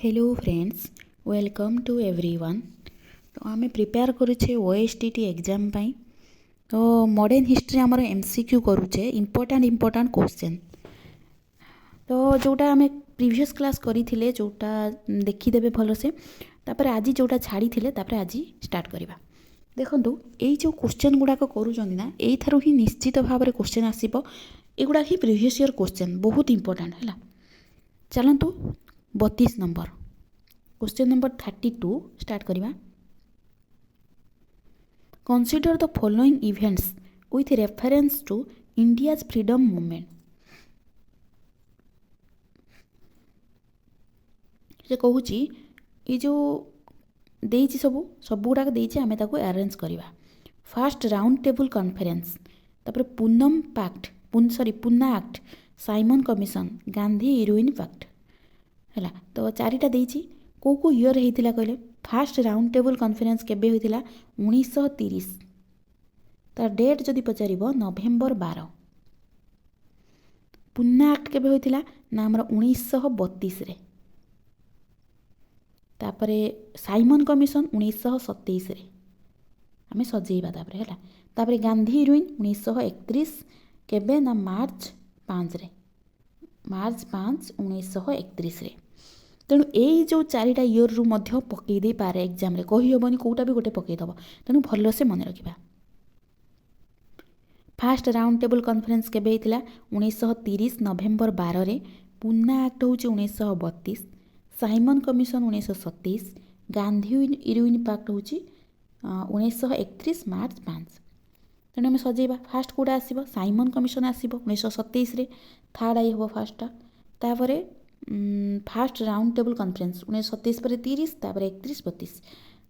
Hello friends, welcome to everyone. तो आम prepare करुचे ओएसटीटी एग्जाम पाई। तो मॉडर्न हिस्ट्री आमर एमसीक्यू करुचे इम्पोर्टाट क्वेश्चन। तो जोटा आम प्रीवियस क्लास करिथिले जोटा देखिदेबे भलसे तापर आज जोटा छाड़ी थिले तापर आज स्टार्ट करवा। देखंतु एई जो क्वेश्चन गुड़ाक करूचंदी ना एई थारु ही निश्चित भाव में क्वेश्चन आसीबो। एगुड़ा ही प्रीवियस ईयर क्वेश्चन बहुत इंपोर्टाट है। चलतु 32 नंबर क्वेश्चन नंबर 32 स्टार्ट करवा। Consider the following events with reference to India's freedom movement. से कहूँ ये जो देइछि सब गुड़ाक देइछि आमे ताको अरेंज करवा। फास्ट राउंड टेबल कॉन्फ्रेंस, तापर Poona pact Poona act, Simon commission, Gandhi Irwin pact है। तो चारिटा देइछि को इयर होता कहले। फास्ट राउंड टेबल कॉन्फ्रेंस केबे होइतिला 1930। तार डेट जदि पचार नवेम्बर 12। पूना एक्ट केबे होइतिला ना हमर 1932 रे। तापरे साइमन कमिशन 1927 रे आमे सजेइबा तापरे हैला। तापरे गांधी इरुइन 1931 केबे ना मार्च 5 रे, मार्च 5 1931 रे। तेणु यही जो चारिटा इयर रु मध्य पकई दे पारे एग्जाम रे, कही हेबनी कोटा भी गोटे पकईदब। तेणु भल से मन रखिबा। फास्ट राउंड टेबल कॉन्फ्रेंस केबे होइतिला 1930 नवेम्बर 12 रे। पूना एक्ट होउची 1932, Simon commission 1927, Gandhi Irwin pact होउची 1931 मार्च 5। तेणु आम सजेइबा। फास्ट कोड़ा आसीबो साइमन कमिशन आसीबो 1927 रे, थर्ड आई हबो फास्टटा। तापरे फास्ट राउंड टेबल कॉन्फ्रेंस 1927 पर 30, तापर 31 32,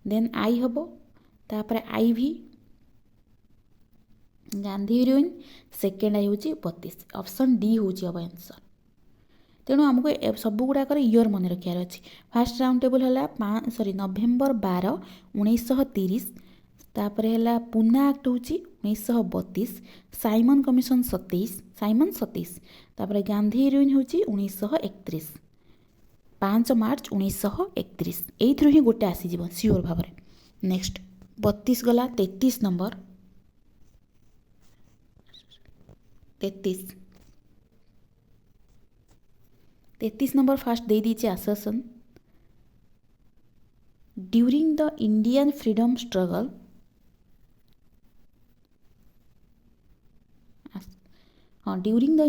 देन आई हम, तापर आई भी गांधी इरुइन, सेकेंड आई हूँ 32। ऑप्शन डी हूँ हम आंसर। तेणु आमको सब गुड़ाक इयर मन रखार अच्छी। फास्ट राउंड टेबल है नवेम्बर 12 1930, तापर है पूना एक्ट हूँ 1932, साइमन कमिशन 27, तापर गांधी इरुइन हूँ 1931, 5 मार्च 1931। एइथ्रु ही गोटे आसीଯିବ सियोर भाव में। नेक्स्ट 32 गला 33 नंबर। 33 नंबर फास्ट दे दीजिए assertion. During the Indian freedom struggle, हाँ during the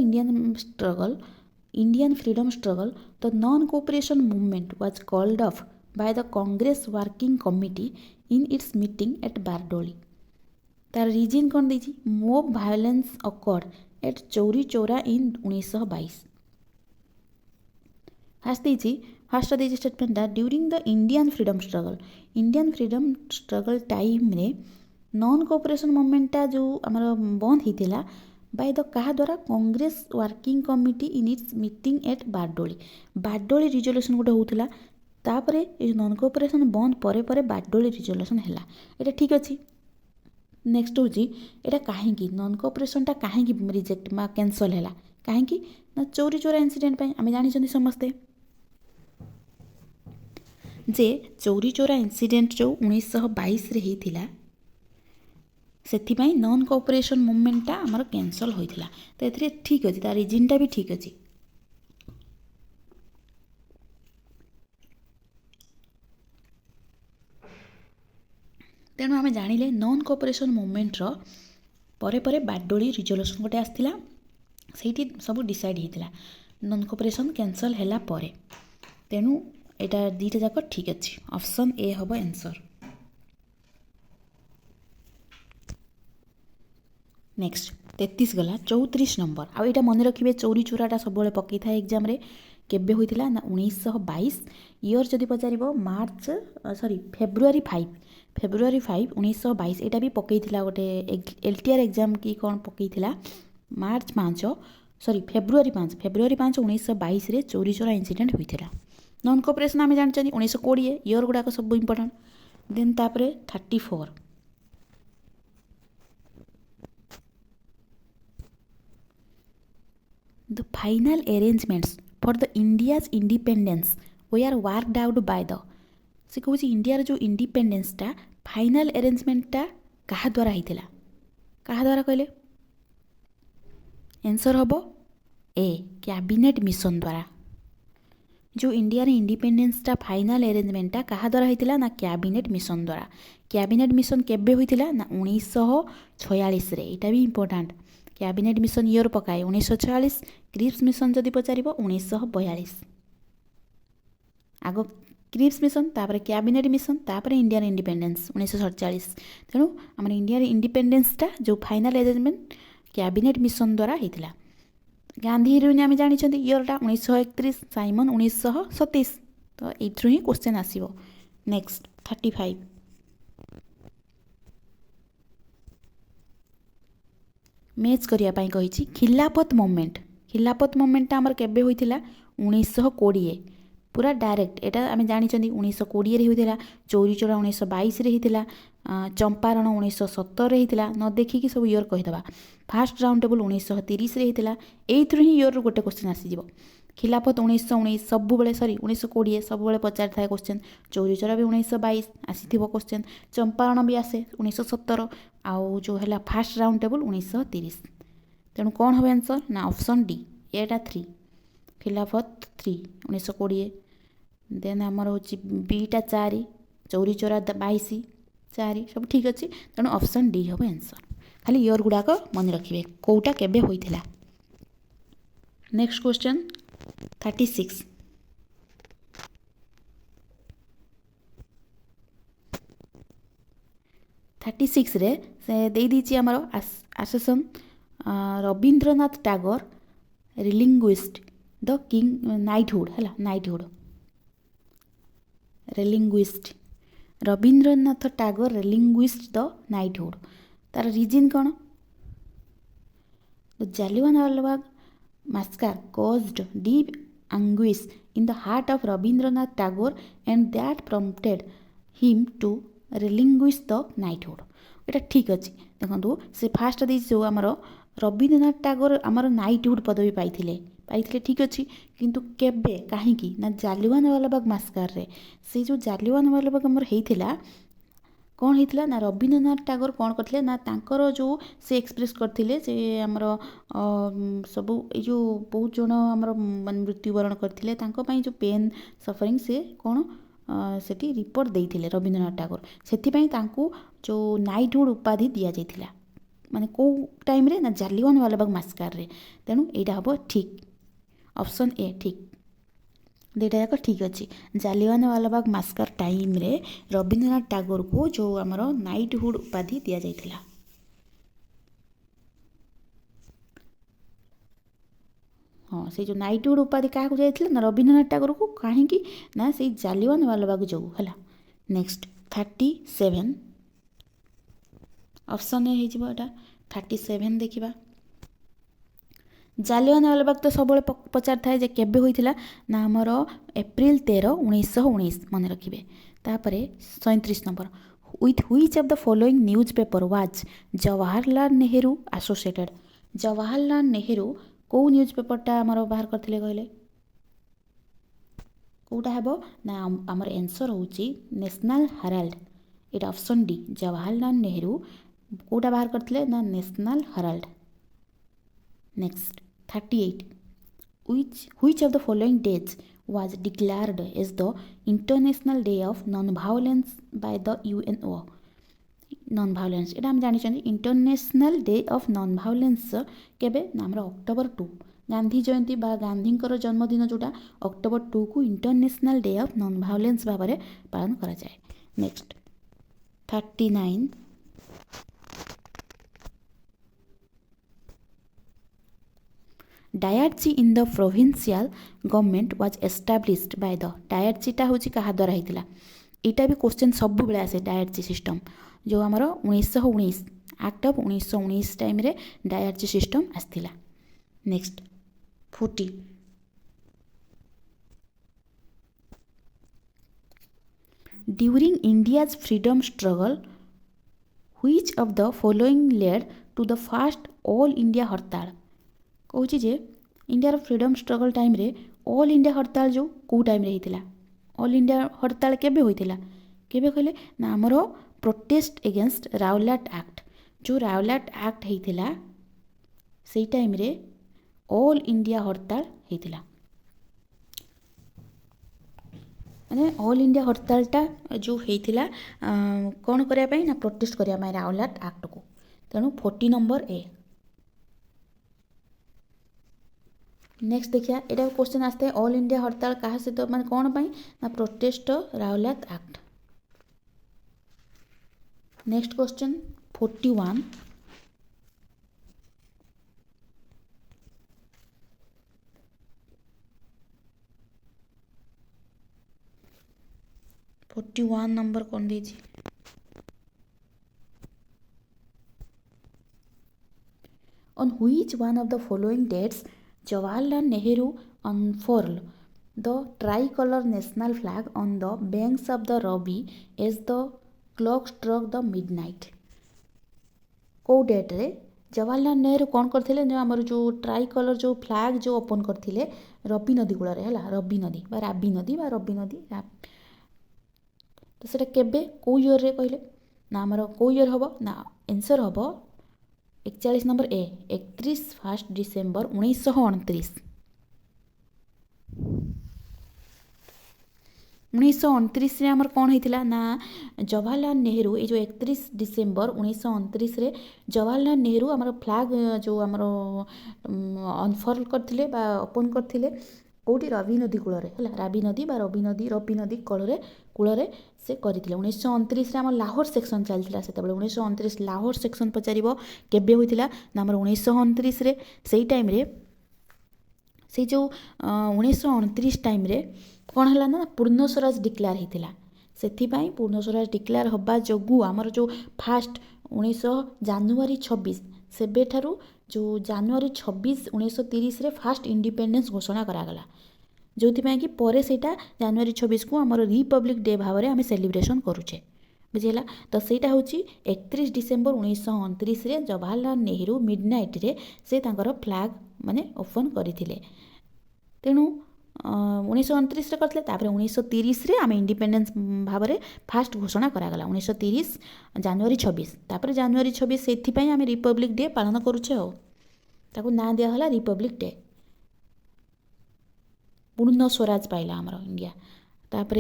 Indian freedom struggle, the non-cooperation movement was called off by the Congress Working Committee in its meeting at Bardoli. तार reason कौन देछि? Mob violence occurred at Chauri Chaura in 1922। First देछि statement during the Indian freedom struggle time रे non cooperation मूवमेंटा जो आमर बंद होइतिला बाय द क्या द्वारा Congress working committee in its meeting at Bardoli resolution गोटे होता। तापर ये नॉन कोऑपरेशन बंद परे परे बारडोली रिजोल्यूशन है। ये ठीक अच्छे। नेक्स्ट हूँ यहाँ कहीं नॉन कोऑपरेशन कहीं रिजेक्ट कैंसल है कहीं ना चौरी चोरा इंसिडेंट आम जानी समस्ते जे चौरी चोरा इंसिडेंट जो 1922 रे होता से नॉन कोऑपरेशन मूवमेंटा आमर कैंसल होता। तो ये ठीक अच्छे, तार रीजनटा भी ठीक अच्छे। तेणु आम जानिले नॉन कोऑपरेशन मूवमेंटर परे परे बारडोली रिजोल्यूशन गोटे आसला से सब डिसाइड होता नॉन कोऑपरेशन कैंसल है परे। तेणु यहाँ दीटा जाक ठीक अच्छे। ऑप्शन ए हम आंसर। नेक्स्ट 33 गला 34 नंबर। आ यहाँ मन रखिए चौरी चोराटा सब पकई था एग्जाम रे। केबे होइतिला ना 1922। इयर जदि पचार फेब्रुआरी 5 1922। यहाँ भी पकई गोटे एलटीआर एग्जाम कि कौन पकई मार्च 5 फेब्रुआरी 5 1922 रे चौरी चोरा इंसिडेंट होता। नॉन कोऑपरेशन आम जानते 1920। इयर गुड़ाक सब इंपोर्टेंट। देन तापरे 34 the final arrangements for the India's independence were worked out by the से कहूँ इंडिया जो इंडिपेंडेंसटा फाइनल अरेंजमेंटटा क्या द्वारा होता क्या द्वारा कहले आंसर हम ए कैबिनेट मिशन द्वारा जो इंडिया इंडिपेंडेंसटा फाइनल अरेंजमेंटटा क्या द्वारा होता ना कैबिनेट मिशन द्वारा कैबिनेट मिशन केबे होता ना 1946 रे इटा भी इम्पोर्टाट कैबिनेट मिशन ईयर पकाए 1946 क्रिप्स मिशन जदि पचार 1942 आग क्रिप्स मिशन तापर कैबिनेट मिशन तापर इंडियन इंडिपेंडेंस 1947 तेणु आम इंडिया इंडिपेंडेंसटा जो फाइनल अरेंजमेंट कैबिनेट मिशन द्वारा होता गांधी आम जानी ईयरटा 1931 साइमन 1927 तो ये ही क्वेश्चन आसो नेक्स्ट 35 मैच करने कही खिलाफत मोमेंटा आमर केबे होइथिला 1920 पूरा डायरेक्ट एटा आम जानी 1920 होता चौरी चौरा 1922 होता चंपारण 1917 होता न देखिकी सब ईयर कहीदे फास्ट राउंड टेबल 1930 होता यही ईयर गोटे क्वेश्चन आसीज खिलाफत 1919 सब बेले सरी 1920 सब पचार था क्वेश्चन चौरी चौरा भी 1922 आसी क्वेश्चन चंपारण भी आसे 1917 आउ जो है फास्ट राउंड टेबल 1930 तेणु कौन हम आंसर ना ऑप्शन डी एटा 3 खिलाफत 3 1920 देन आमर हूँ बीटा 4 चौरी चौरा 22 4 सब ठीक अच्छे तेणु ऑप्शन डी हम आंसर खाली ईयर गुड़ाक मन रखिए कौटा केबे होइथिला नेक्स्ट क्वेश्चन 36 36 रे से दे दीची आमर assertion Rabindranath Tagore relinquished the king knighthood है knighthood relinquished Rabindranath Tagore relinquished the knighthood तार रीजन कौन Jallianwala massacre caused deep anguish in the heart of Rabindranath Tagore and that prompted him to relinquish the knighthood এটা ঠিক আছে দেখন্তু সে ফার্স্ট দেইছে जो हमर रवींद्रनाथ टैगोर हमर नाइटहुड पदवी पाइथिले ठीक अच्छे किंतु केबे काहींकी ना जालियानवाला बाग मास्कार रे से जो जालियानवाला बाग हमर हेइथिला कौन होता ना रवींद्रनाथ टैगोर कौन करते ना तांकर जो से एक्सप्रेस करते से आमर सब जो बहुत जन आमर मृत्युवरण करते जो पेन सफरिंग से कौन सेठी रिपोर्ट देते रवींद्रनाथ टैगोर से जो नाइटहुड उपाधि दि जाइथिला माने को टाइम रे ना जालियानवाला बाग मास्कार रे तेणु यहाँ हम ठीक ऑप्शन ए ठीक दुईटा जाक ठीक अच्छे जालियानवाला बाग मास्कर टाइम रे रवींद्रनाथ टैगोर को जो आमर नाइटहुड उपाधि दि जाइथिला हाँ से जो नाइटहुड उपाधि क्या जाइथिला ना रवींद्रनाथ टैगोर को कहीं ना से जालियानवाला बाग जो है नेक्स्ट 37 ऑप्शन ए होइजिबा 37 देखिबा जालियानवाला बाग तो सब पचार थाए जे केबे होइथिला ना हमर एप्रिल 13 1919 मन रखिबे तापरे 37 number with which of the following news paper was Jawaharlal Nehru associated Jawaharlal Nehru को न्यूज पेपरटा हमर बाहर करथिले कहले कोटा हेबो ना हमर आंसर होची नेशनल हेराल्ड एटा ऑप्शन डी जवाहरलाल नेहरू कोटा बाहर करथिले ना national Herald next 38 which of the following days was declared as the International Day of Non-Violence by the UNO Non-Violence एटा हम जानि छथि इंटरनेशनल डे ऑफ नॉन-वायलेंस केबे ना हमर अक्टोबर 2 गांधी जयंती बा गांधींकर जन्मदिन जोटा अक्टोबर 2 को इंटरनेशनल डे ऑफ नॉन-वायलेंस भाबरे पालन करा जाय next 39 dyarchy in the provincial government was established by the डायरचीटा हूँ क्या द्वारा होता यहाँ भी क्वेश्चन सब बेले आसे डायरची सिस्टम जो आमर 1919 एक्ट ऑफ 1919 टाइम रे डायरची सिस्टम आसला next 40 during India's freedom struggle which of the following led to the first all India hartal कहूँ जे इंडिया फ्रीडम स्ट्रगल टाइम रे ऑल इंडिया हड़ताल जो कौ टाइम रे होता ऑल इंडिया हड़ताल केबे होइतिला केबे कहले ना हमरो प्रोटेस्ट एगेंस्ट राउलाट एक्ट जो राउलाट एक्ट होइतिला सेई टाइम रे ऑल इंडिया हड़ताल होइतिला माने ऑल इंडिया हड़तालटा जो होइतिला कौन करिया पई ना प्रोटेस्ट करिया पई राउलाट एक्ट को तेणु 40 नंबर ए। नेक्स्ट देखिए एटा क्वेश्चन आसते ऑल इंडिया हड़ताल कहा सहित माने कौन पाई ना protest Rowlatt act. Next question 41 41 number कौन दीजिए on which one of the following dates Jawaharlal Nehru unfurled the tricolor national flag on the banks of the Ravi as the clock struck the midnight। को date रे जवाहरलाल नेहरू कौन करथिले जो हमर जो try colour जो फ्लैग जो ओपन करथिले रवि नदी कूल रे हला रवि नदी बा रावी नदी बा रवि नदी तो सेटा केबे को ईयर रे कहले ना हमर को ईयर हबो ना आंसर हबो 41 नंबर ए 31 डिसेम्बर 1929। 1929 रे हमर कौन होइतिला ना जवाहरलाल नेहरू ये जो 31 डिसेम्बर 1929 रे जवाहरलाल नेहरू हमर फ्लैग जो हमर अनफर्ल करथिले बा ओपन करथिले कोठी रवि नदी कूल रे हला रावी नदी बा रवि नदी कूल रे से करथिले 1929 रे हमर लाहौर सेक्शन चलथिला सेते बेले 1929 लाहौर सेक्शन पचारिबो केबे होइतिला ना हमर 1929 रे सेई टाइम रे से जो 1929 टाइम रे कौन है ना पूर्ण स्वराज डिक्लेयर होता से पूर्ण स्वराज डिक्लेयर हवा जो आमर जो फास्ट 19 जानुआरी 26 सेबे ठारू जो जानुआरी 26 1930 रे फास्ट इंडिपेंडेंस घोषणा करागला जो कि परे सेटा जानुआरी 26 को आमर रिपब्लिक डे भाव में आम सेलिब्रेशन करुचे बुझेगा तो सहीटा हूँ 31 डिसेम्बर 1929 रे जवाहरलाल नेहरू मिडनाइट रे से तांकर फ्लैग माने ओपन करथिले तेणु 1929 रे करथिले तापर 1930 रे आम इंडिपेंडेंस भाव में फास्ट घोषणा करागला 1930 जानुआरी 26 तापर जानुआरी 26 से आम रिपब्लिक डे पालन करुचे हो ताकू ना दिया हला रिपब्लिक डे पूर्ण स्वराज पाइला आमर इंडिया तापर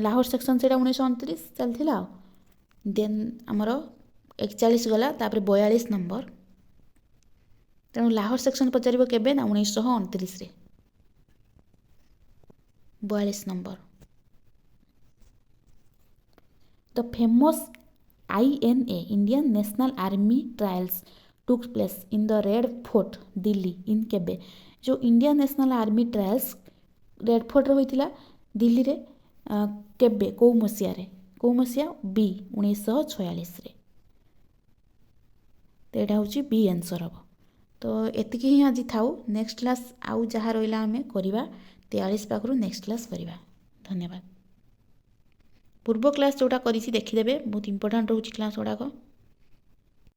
लाहौर सेक्शन से 1929 चलथिला देन आमर 41 गला तापर 42 नंबर तेणु लाहौर सेक्शन पचारिबो केबे ना 1929 रे 42 number the famous INA Indian national army trials took place in the red fort Delhi इन केबे जो Indian national army trials red fort रे होइतिला दिल्ली रे केबे को मसिया बी 1946 रे तो यहाँ हूँ बी आंसर हम तो एतिकी ही आज थाउ नेक्स्ट क्लास आउ जहाँ रहा आम करवा 43 पाखु नेक्स्ट क्लास करवा धन्यवाद पूर्व क्लास जोटा करी देखीदे बहुत इंपोर्टाट रोचे क्लास गुड़ाक।